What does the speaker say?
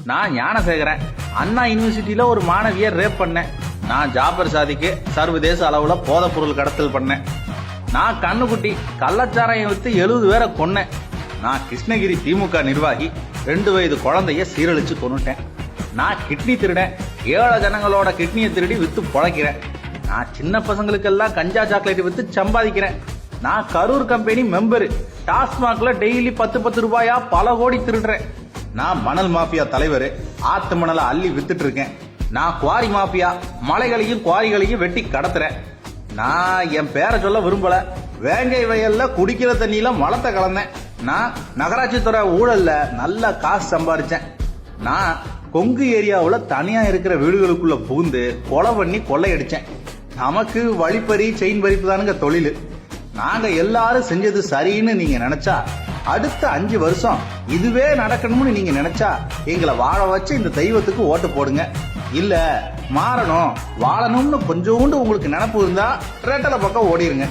நான் ஞானசேகரன். அண்ணா யூனிவர்சிட்டியில ஒரு மாணவியை ரேப் பண்ணேன். நான் ஜாபர் சாதிக்கு சர்வதேச அளவுல போதைப் பொருள் கடத்தல் பண்ணேன். நான் கண்ணுக்குட்டி கள்ளச்சாராயம் வித்து 70 பேரை கொன்னேன். நான் கிருஷ்ணகிரி திமுக நிர்வாகி 2 வயது குழந்தைய சீரழிச்சு கொன்னுட்டேன். நான் கிட்னி திருடேன். 7 ஜனங்களோட கிட்னியை திருடி வித்து பொழைக்கிறேன். நான் சின்ன பசங்களுக்கெல்லாம் கஞ்சா சாக்லேட் வித்து சம்பாதிக்கிறேன். நான் கரூர் கம்பெனி மெம்பரு. டாஸ்மாக்ல டெய்லி 10 ரூபாயா பல கோடி திருடுறேன். நான் மணல் மாஃபியா தலைவர். ஆத்து மணலை அள்ளி வித்துட்டு இருக்கேன். நான் குவாரி மாஃபியா மலைகளையும் குவாரிகளையும் வெட்டி கடத்துறேன். நான் என் பேரை சொல்ல விரும்பல. வேங்கை வயல்ல குடிக்கிற தண்ணியில மலத்தை கலந்தேன். நான் நகராட்சி துறை ஊழல்ல நல்ல காசு சம்பாரிச்சேன். நான் கொங்கு ஏரியாவுல தனியா இருக்கிற வீடுகளுக்குள்ள புகுந்து கொலை பண்ணி கொள்ளையடிச்சேன். நமக்கு வழிப்பறி செயின் பறிப்பு தானுங்க தொழில். நாங்க எல்லாரும் செஞ்சது சரின்னு நீங்க நினைச்சா அடுத்த 5 வருஷம் இதுவே நடக்கணும்னு நீங்க நினைச்சா எங்களை வாழ வச்சு இந்த தெய்வத்துக்கு ஓட்டு போடுங்க. இல்ல மாறணும் வாழணும்னு கொஞ்சோண்டு உங்களுக்கு நினைப்பு இருந்தா ரெட்டலை பக்கம் ஓடிருங்க.